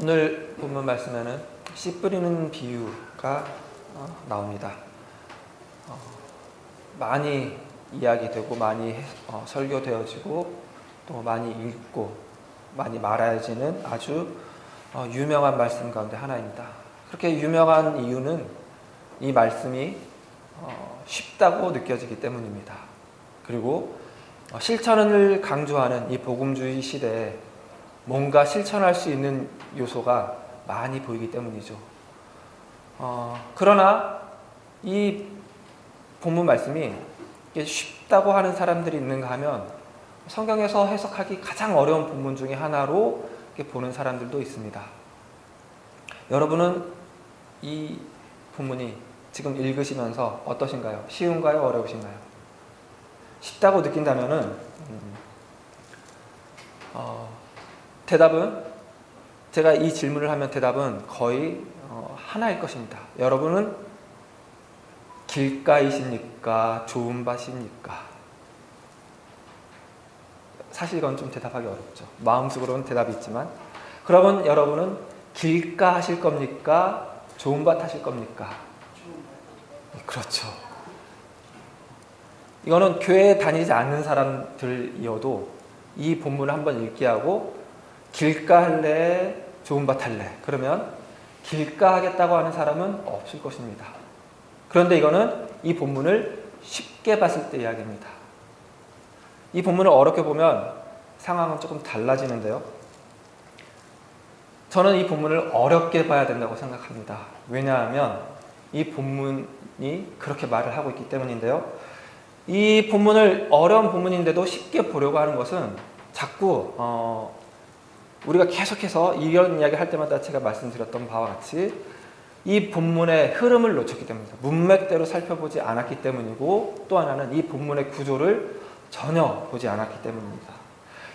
오늘 본문 말씀에는 씨 뿌리는 비유가 나옵니다. 많이 이야기되고 많이 설교되어지고 또 많이 읽고 많이 말해지는 아주 유명한 말씀 가운데 하나입니다. 그렇게 유명한 이유는 이 말씀이 쉽다고 느껴지기 때문입니다. 그리고 실천을 강조하는 이 복음주의 시대에 뭔가 실천할 수 있는 요소가 많이 보이기 때문이죠. 그러나 이 본문 말씀이 쉽다고 하는 사람들이 있는가 하면 성경에서 해석하기 가장 어려운 본문 중에 하나로 보는 사람들도 있습니다. 여러분은 이 본문이 지금 읽으시면서 어떠신가요? 쉬운가요? 어려우신가요? 쉽다고 느낀다면은 대답은, 제가 이 질문을 하면 대답은 거의 하나일 것입니다. 여러분은 길가이십니까? 좋은 밭입니까? 사실 이건 좀 대답하기 어렵죠. 마음속으로는 대답이 있지만, 그러면 여러분은 길가 하실 겁니까? 좋은 밭 하실 겁니까? 그렇죠. 이거는 교회에 다니지 않는 사람들이어도 이 본문을 한번 읽게 하고 길가 할래? 좋은 밭 할래? 그러면 길가 하겠다고 하는 사람은 없을 것입니다. 그런데 이거는 이 본문을 쉽게 봤을 때 이야기입니다. 이 본문을 어렵게 보면 상황은 조금 달라지는데요. 저는 이 본문을 어렵게 봐야 된다고 생각합니다. 왜냐하면 이 본문이 그렇게 말을 하고 있기 때문인데요. 이 본문을 어려운 본문인데도 쉽게 보려고 하는 것은 자꾸 우리가 계속해서 이런 이야기 할 때마다 제가 말씀드렸던 바와 같이 이 본문의 흐름을 놓쳤기 때문입니다. 문맥대로 살펴보지 않았기 때문이고, 또 하나는 이 본문의 구조를 전혀 보지 않았기 때문입니다.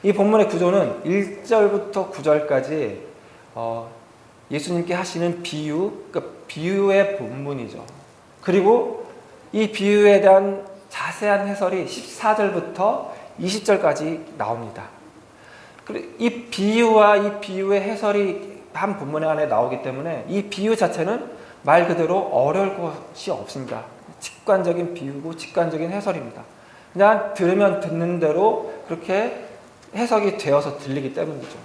이 본문의 구조는 1절부터 9절까지 예수님께 하시는 비유, 그러니까 비유의 본문이죠. 그리고 이 비유에 대한 자세한 해설이 14절부터 20절까지 나옵니다. 이 비유와 이 비유의 해설이 한 본문 안에 나오기 때문에 이 비유 자체는 말 그대로 어려울 것이 없습니다. 직관적인 비유고 직관적인 해설입니다. 그냥 들으면 듣는 대로 그렇게 해석이 되어서 들리기 때문이죠.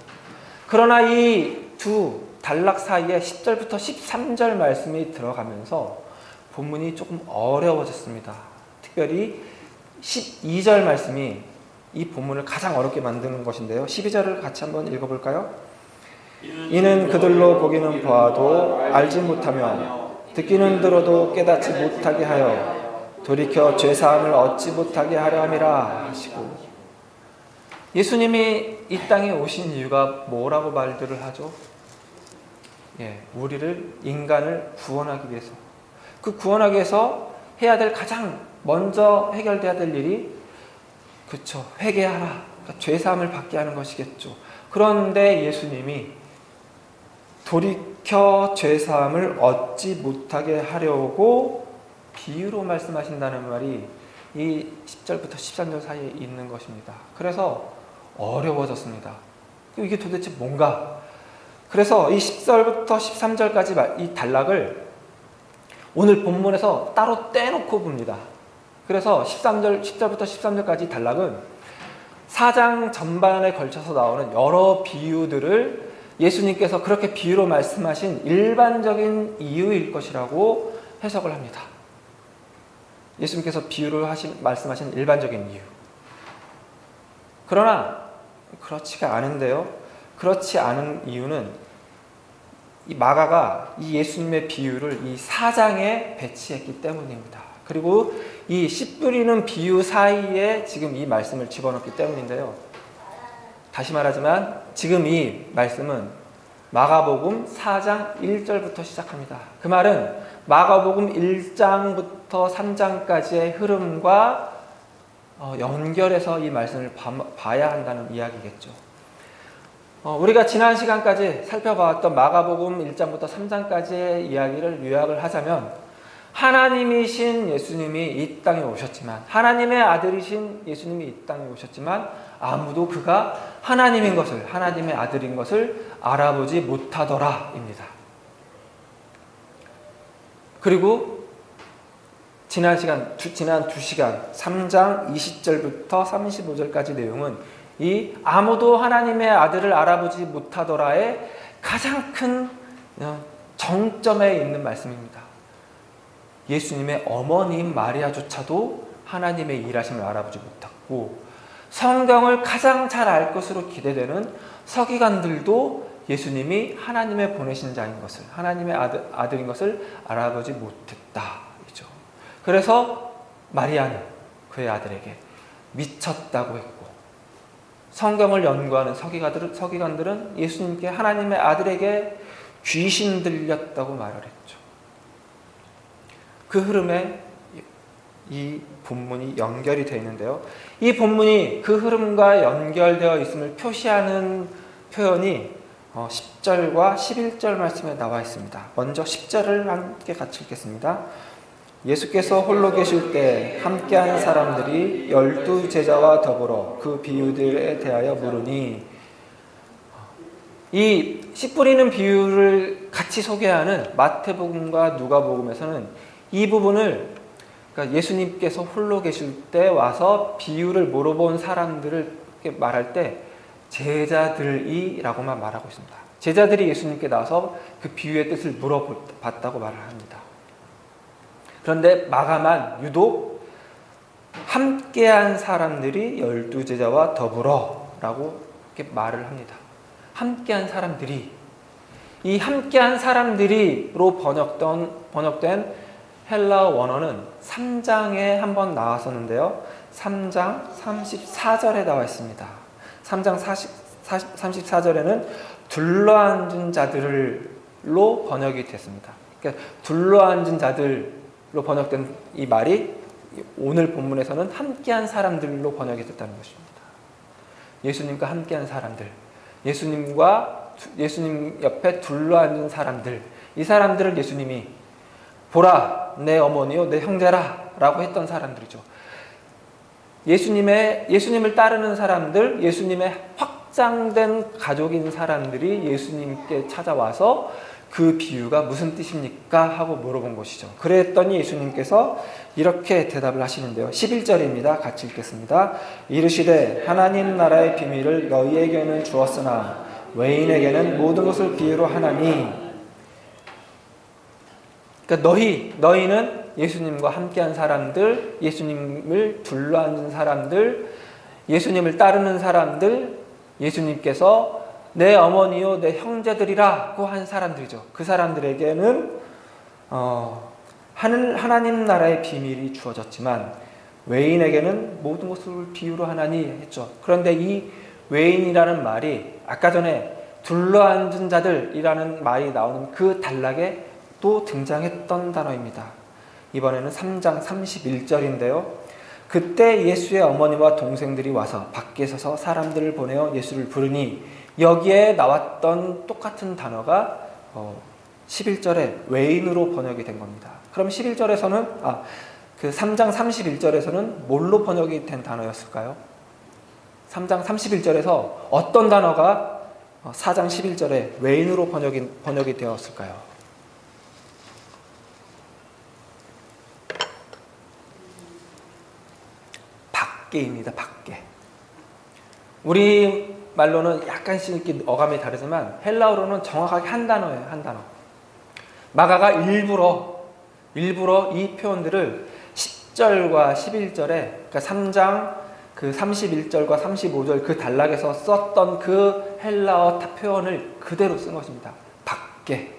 그러나 이 두 단락 사이에 10절부터 13절 말씀이 들어가면서 본문이 조금 어려워졌습니다. 특별히 12절 말씀이 이 본문을 가장 어렵게 만드는 것인데요. 12절을 같이 한번 읽어볼까요? 이는 그들로 보기는 보아도 알지 못하며 듣기는 들어도 깨닫지 못하게 하여 돌이켜 죄사함을 얻지 못하게 하려 함이라 하시고, 예수님이 이 땅에 오신 이유가 뭐라고 말들을 하죠? 우리를, 인간을 구원하기 위해서, 그 구원하기 위해서 해야 될 가장 먼저 해결돼야 될 일이 그렇죠, 회개하라, 그러니까 죄사함을 받게 하는 것이겠죠. 그런데 예수님이 돌이켜 죄사함을 얻지 못하게 하려고 비유로 말씀하신다는 말이 이 10절부터 13절 사이에 있는 것입니다. 그래서 어려워졌습니다. 이게 도대체 뭔가? 그래서 이 10절부터 13절까지 이 단락을 오늘 본문에서 따로 떼놓고 봅니다. 그래서 10절부터 13절까지 단락은 4장 전반에 걸쳐서 나오는 여러 비유들을 예수님께서 그렇게 비유로 말씀하신 일반적인 이유일 것이라고 해석을 합니다. 예수님께서 비유로 말씀하신 일반적인 이유. 그러나 그렇지가 않은데요. 그렇지 않은 이유는 이 마가가 이 예수님의 비유를 이 4장에 배치했기 때문입니다. 그리고 이 씨 뿌리는 비유 사이에 지금 이 말씀을 집어넣기 때문인데요. 다시 말하지만 지금 이 말씀은 마가복음 4장 1절부터 시작합니다. 그 말은 마가복음 1장부터 3장까지의 흐름과 연결해서 이 말씀을 봐야 한다는 이야기겠죠. 우리가 지난 시간까지 살펴봤던 마가복음 1장부터 3장까지의 이야기를 요약을 하자면, 하나님이신 예수님이 이 땅에 오셨지만, 하나님의 아들이신 예수님이 이 땅에 오셨지만 아무도 그가 하나님인 것을, 하나님의 아들인 것을 알아보지 못하더라입니다. 그리고 지난 2시간 3장 20절부터 35절까지 내용은 이 아무도 하나님의 아들을 알아보지 못하더라의 가장 큰 정점에 있는 말씀입니다. 예수님의 어머니인 마리아조차도 하나님의 일하심을 알아보지 못했고, 성경을 가장 잘 알 것으로 기대되는 서기관들도 예수님이 하나님의 보내신 자인 것을, 하나님의 아들인 것을 알아보지 못했다. 그래서 마리아는 그의 아들에게 미쳤다고 했고, 성경을 연구하는 서기관들은 예수님께 하나님의 아들에게 귀신 들렸다고 말을 했죠. 그 흐름에 이 본문이 연결이 되어 있는데요. 이 본문이 그 흐름과 연결되어 있음을 표시하는 표현이 10절과 11절 말씀에 나와 있습니다. 먼저 10절을 함께 같이 읽겠습니다. 예수께서 홀로 계실 때 함께한 사람들이 12 제자와 더불어 그 비유들에 대하여 물으니, 이 씨 뿌리는 비유를 같이 소개하는 마태복음과 누가복음에서는 이 부분을, 그러니까 예수님께서 홀로 계실 때 와서 비유를 물어본 사람들을 말할 때 제자들이라고만 말하고 있습니다. 제자들이 예수님께 나와서 그 비유의 뜻을 물어봤다고 말을 합니다. 그런데 마가만 유독 함께한 사람들이 12 제자와 더불어 라고 이렇게 말을 합니다. 함께한 사람들이, 이 함께한 사람들이로 번역된 헬라어 원어는 3장에 한번 나왔었는데요. 3장 34절에 나와 있습니다. 3장 34절에는 둘러앉은 자들로 번역이 됐습니다. 그러니까 둘러앉은 자들 로 번역된 이 말이 오늘 본문에서는 함께한 사람들로 번역이 됐다는 것입니다. 예수님과 함께한 사람들, 예수님 옆에 둘러앉은 사람들, 이 사람들을 예수님이 보라 내 어머니요 내 형제라 라고 했던 사람들이죠. 예수님을 따르는 사람들, 예수님의 확장된 가족인 사람들이 예수님께 찾아와서 그 비유가 무슨 뜻입니까? 하고 물어본 것이죠. 그랬더니 예수님께서 이렇게 대답을 하시는데요. 11절입니다. 같이 읽겠습니다. 이르시되 하나님 나라의 비밀을 너희에게는 주었으나 외인에게는 모든 것을 비유로 하나니. 그러니까 너희는 예수님과 함께한 사람들, 예수님을 둘러앉은 사람들, 예수님을 따르는 사람들, 예수님께서 내 어머니요 내 형제들이라고 한 사람들이죠. 그 사람들에게는 하나님 나라의 비밀이 주어졌지만 외인에게는 모든 것을 비유로 하나니 했죠. 그런데 이 외인이라는 말이 아까 전에 둘러앉은 자들이라는 말이 나오는 그 단락에 또 등장했던 단어입니다. 이번에는 3장 31절인데요. 그때 예수의 어머니와 동생들이 와서 밖에 서서 사람들을 보내어 예수를 부르니, 여기에 나왔던 똑같은 단어가 11절에 외인으로 번역이 된 겁니다. 그럼 11절에서는 그 3장 31절에서는 뭘로 번역이 된 단어였을까요? 3장 31절에서 어떤 단어가 4장 11절에 외인으로 번역이 되었을까요? 밖에입니다. 밖에. 우리 말로는 약간씩 이렇게 어감이 다르지만 헬라어로는 정확하게 한 단어예요. 한 단어. 마가가 일부러 이 표현들을 10절과 11절에, 그러니까 3장 그 31절과 35절 그 단락에서 썼던 그 헬라어 표현을 그대로 쓴 것입니다. 밖에,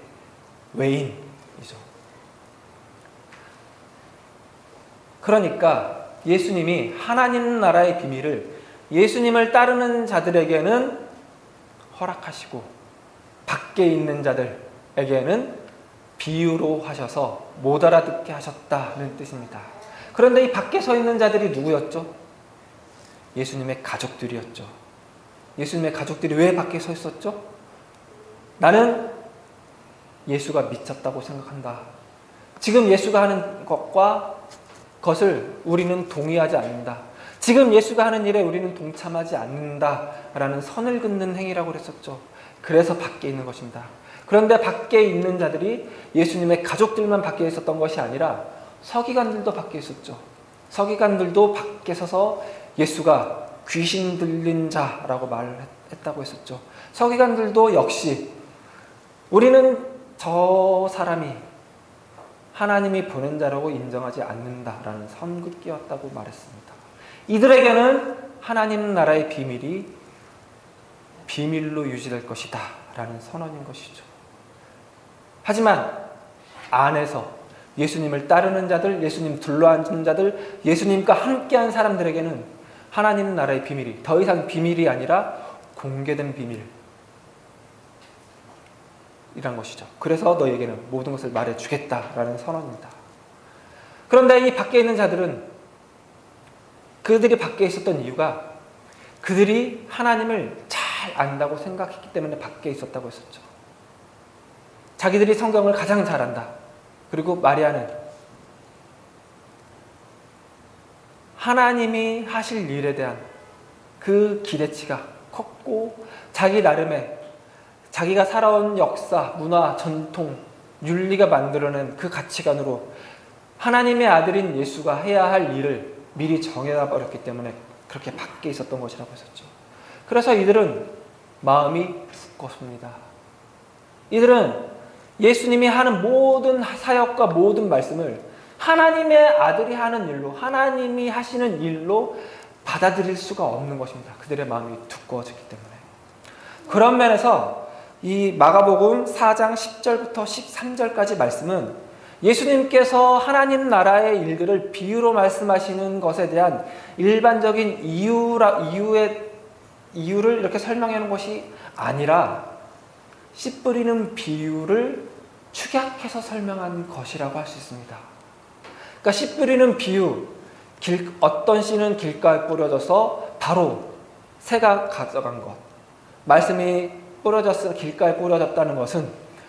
외인이죠. 그러니까 예수님이 하나님 나라의 비밀을 예수님을 따르는 자들에게는 허락하시고 밖에 있는 자들에게는 비유로 하셔서 못 알아듣게 하셨다는 뜻입니다. 그런데 이 밖에 서 있는 자들이 누구였죠? 예수님의 가족들이었죠. 예수님의 가족들이 왜 밖에 서 있었죠? 나는 예수가 미쳤다고 생각한다. 지금 예수가 하는 것을 우리는 동의하지 않는다. 지금 예수가 하는 일에 우리는 동참하지 않는다라는 선을 긋는 행위라고 그랬었죠. 그래서 밖에 있는 것입니다. 그런데 밖에 있는 자들이 예수님의 가족들만 밖에 있었던 것이 아니라 서기관들도 밖에 있었죠. 서기관들도 밖에 서서 예수가 귀신 들린 자라고 말을 했다고 했었죠. 서기관들도 역시 우리는 저 사람이 하나님이 보낸 자라고 인정하지 않는다라는 선긋기였다고 말했습니다. 이들에게는 하나님 나라의 비밀이 비밀로 유지될 것이다 라는 선언인 것이죠. 하지만 안에서 예수님을 따르는 자들, 예수님 둘러앉은 자들, 예수님과 함께한 사람들에게는 하나님 나라의 비밀이 더 이상 비밀이 아니라 공개된 비밀이란 것이죠. 그래서 너에게는 모든 것을 말해주겠다라는 선언입니다. 그런데 이 밖에 있는 자들은 그들이 밖에 있었던 이유가 그들이 하나님을 잘 안다고 생각했기 때문에 밖에 있었다고 했었죠. 자기들이 성경을 가장 잘 안다. 그리고 마리아는 하나님이 하실 일에 대한 그 기대치가 컸고 자기 나름의 자기가 살아온 역사, 문화, 전통, 윤리가 만들어낸 그 가치관으로 하나님의 아들인 예수가 해야 할 일을 미리 정해버렸기 때문에 그렇게 밖에 있었던 것이라고 했었죠. 그래서 이들은 마음이 굳었습니다. 이들은 예수님이 하는 모든 사역과 모든 말씀을 하나님의 아들이 하는 일로, 하나님이 하시는 일로 받아들일 수가 없는 것입니다. 그들의 마음이 두꺼워졌기 때문에. 그런 면에서 이 마가복음 4장 10절부터 13절까지 말씀은 예수님께서 하나님 나라의 일들을 비유로 말씀하시는 것에 대한 일반적인 이유를 이렇게 설명해 놓은 것이 아니라 씨 뿌리는 비유를 축약해서 설명한 것이라고 할 수 있습니다. 그러니까 씨 뿌리는 비유, 어떤 씨는 길가에 뿌려져서 바로 새가 가져간 것, 말씀이 길가에 뿌려졌다는 것은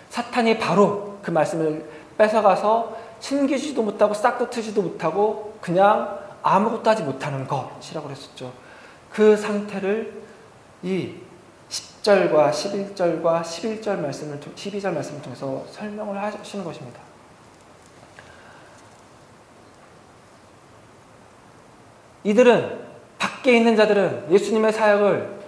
사탄이 바로 그 말씀을 뺏어가서 숨기지도 못하고 싹도 트지도 못하고 그냥 아무것도 하지 못하는 것이라고 그랬었죠. 그 상태를 이 10절과 11절과 12절 말씀을 통해서 설명을 하시는 것입니다. 이들은 밖에 있는 자들은 예수님의 사역을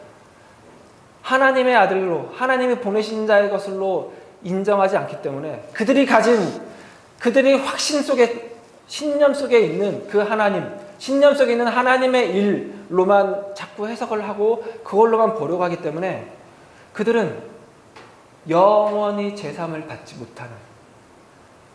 하나님의 아들로 하나님이 보내신 자의 것으로 인정하지 않기 때문에 그들이 확신 속에 신념 속에 있는 그 하나님, 신념 속에 있는 하나님의 일로만 자꾸 해석을 하고 그걸로만 보려고 하기 때문에 그들은 영원히 제삼을 받지 못하는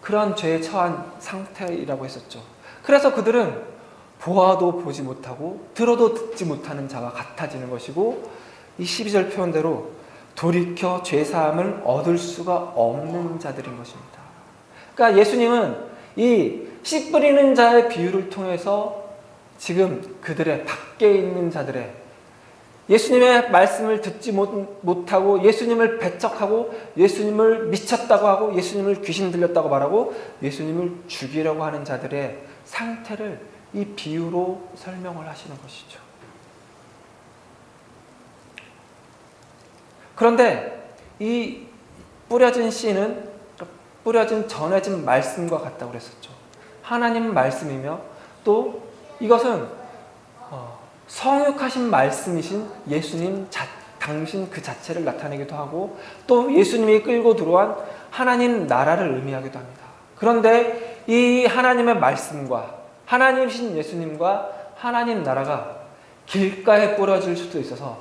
그런 죄에 처한 상태이라고 했었죠. 그래서 그들은 보아도 보지 못하고 들어도 듣지 못하는 자와 같아지는 것이고 이 12절 표현대로 돌이켜 죄사함을 얻을 수가 없는 자들인 것입니다. 그러니까 예수님은 이 씨 뿌리는 자의 비유를 통해서 지금 그들의 밖에 있는 자들의 예수님의 말씀을 듣지 못하고 예수님을 배척하고 예수님을 미쳤다고 하고 예수님을 귀신 들렸다고 말하고 예수님을 죽이려고 하는 자들의 상태를 이 비유로 설명을 하시는 것이죠. 그런데 이 뿌려진 씨는 전해진 말씀과 같다고 그랬었죠. 하나님 말씀이며 또 이것은 성육하신 말씀이신 예수님 당신 그 자체를 나타내기도 하고 또 예수님이 끌고 들어온 하나님 나라를 의미하기도 합니다. 그런데 이 하나님의 말씀과 하나님이신 예수님과 하나님 나라가 길가에 뿌려질 수도 있어서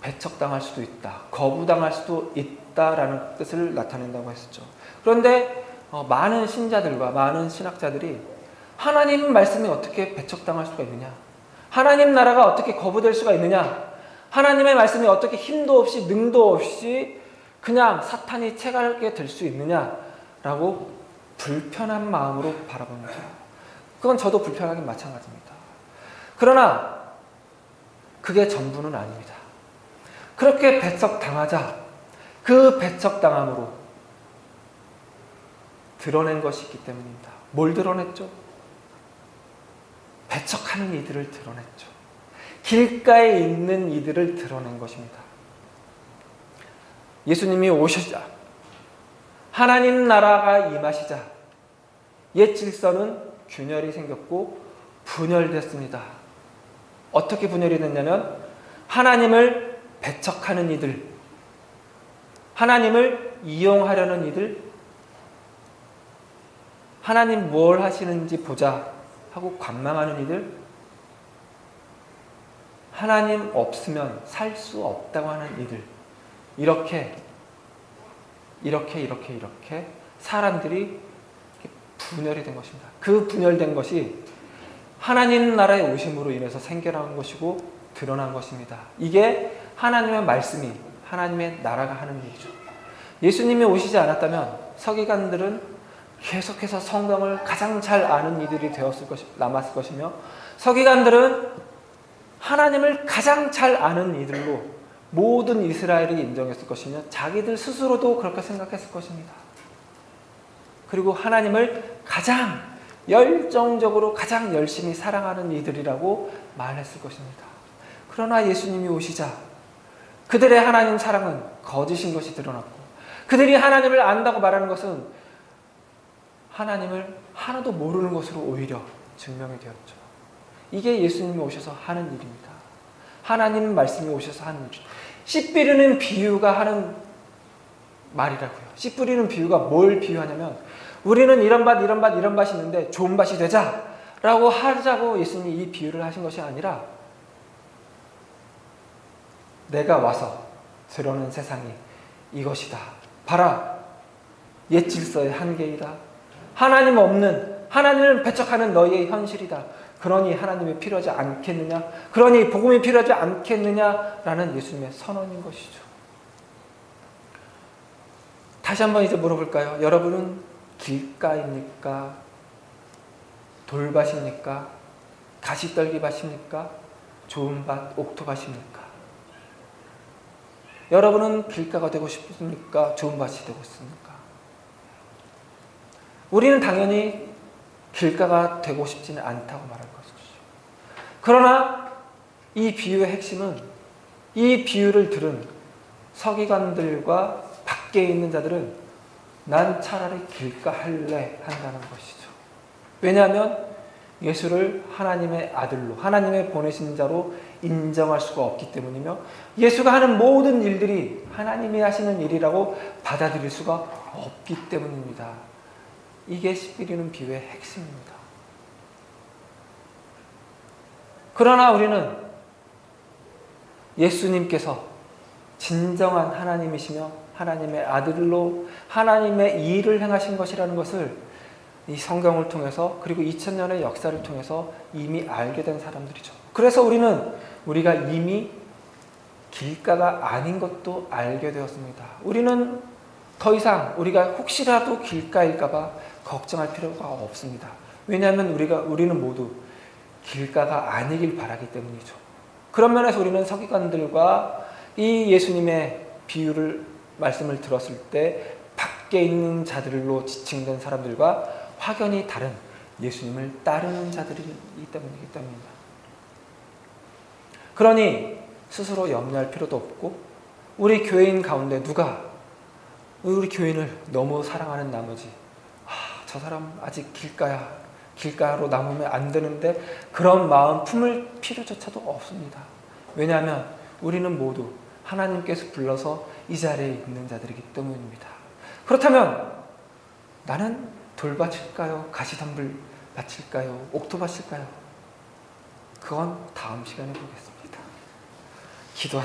배척당할 수도 있다, 거부당할 수도 있다라는 뜻을 나타낸다고 했었죠. 그런데 많은 신자들과 많은 신학자들이 하나님 말씀이 어떻게 배척당할 수가 있느냐, 하나님 나라가 어떻게 거부될 수가 있느냐, 하나님의 말씀이 어떻게 힘도 없이 능도 없이 그냥 사탄이 채가게 될 수 있느냐라고 불편한 마음으로 바라봅니다. 그건 저도 불편하긴 마찬가지입니다. 그러나 그게 전부는 아닙니다. 그렇게 배척당하자 그 배척당함으로 드러낸 것이 있기 때문입니다. 뭘 드러냈죠? 배척하는 이들을 드러냈죠. 길가에 있는 이들을 드러낸 것입니다. 예수님이 오시자, 하나님 나라가 임하시자 옛 질서는 균열이 생겼고 분열됐습니다. 어떻게 분열이 됐냐면 하나님을 배척하는 이들, 하나님을 이용하려는 이들, 하나님 뭘 하시는지 보자 하고 관망하는 이들, 하나님 없으면 살 수 없다고 하는 이들, 이렇게 사람들이 분열이 된 것입니다. 그 분열된 것이 하나님 나라의 오심으로 인해서 생겨난 것이고 드러난 것입니다. 이게 하나님의 말씀이, 하나님의 나라가 하는 일이죠. 예수님이 오시지 않았다면 서기관들은 계속해서 성경을 가장 잘 아는 이들이 남았을 것이며, 서기관들은 하나님을 가장 잘 아는 이들로 모든 이스라엘이 인정했을 것이며 자기들 스스로도 그렇게 생각했을 것입니다. 그리고 하나님을 가장 열정적으로 가장 열심히 사랑하는 이들이라고 말했을 것입니다. 그러나 예수님이 오시자 그들의 하나님 사랑은 거짓인 것이 드러났고, 그들이 하나님을 안다고 말하는 것은 하나님을 하나도 모르는 것으로 오히려 증명이 되었죠. 이게 예수님이 오셔서 하는 일입니다. 하나님 말씀이 오셔서 하는 일이죠. 씨 뿌리는 비유가 하는 말이라고요. 씨 뿌리는 비유가 뭘 비유하냐면, 우리는 이런 밭이 있는데 좋은 밭이 되자라고 하자고 예수님이 이 비유를 하신 것이 아니라, 내가 와서 드러낸 세상이 이것이다. 봐라, 옛 질서의 한계이다. 하나님 없는, 하나님을 배척하는 너희의 현실이다. 그러니 하나님이 필요하지 않겠느냐? 그러니 복음이 필요하지 않겠느냐라는 예수님의 선언인 것이죠. 다시 한번 이제 물어볼까요? 여러분은 길가입니까? 돌밭입니까? 가시떨기밭입니까? 좋은 밭, 옥토밭입니까? 여러분은 길가가 되고 싶습니까? 좋은 밭이 되고 싶습니까? 우리는 당연히 길가가 되고 싶지는 않다고 말할 것이죠. 그러나 이 비유의 핵심은, 이 비유를 들은 서기관들과 밖에 있는 자들은 난 차라리 길가 할래 한다는 것이죠. 왜냐하면 예수를 하나님의 아들로, 하나님의 보내신 자로 인정할 수가 없기 때문이며, 예수가 하는 모든 일들이 하나님이 하시는 일이라고 받아들일 수가 없기 때문입니다. 이게 씨 뿌리는 비유의 핵심입니다. 그러나 우리는 예수님께서 진정한 하나님이시며 하나님의 아들로 하나님의 일을 행하신 것이라는 것을 이 성경을 통해서, 그리고 2000년의 역사를 통해서 이미 알게 된 사람들이죠. 그래서 우리가 이미 길가가 아닌 것도 알게 되었습니다. 우리는 더 이상 우리가 혹시라도 길가일까봐 걱정할 필요가 없습니다. 왜냐하면 우리는 모두 길가가 아니길 바라기 때문이죠. 그런 면에서 우리는 서기관들과 이 예수님의 말씀을 들었을 때 밖에 있는 자들로 지칭된 사람들과 확연히 다른 예수님을 따르는 자들이기 때문입니다. 그러니 스스로 염려할 필요도 없고, 우리 교인 가운데 누가 우리 교인을 너무 사랑하는 나머지 저 사람 아직 길가로 남으면 안 되는데 그런 마음 품을 필요조차도 없습니다. 왜냐하면 우리는 모두 하나님께서 불러서 이 자리에 있는 자들이기 때문입니다. 그렇다면 나는 돌밭일까요? 가시덤불밭일까요? 옥토밭일까요? 그건 다음 시간에 보겠습니다. 기도하시겠습니다.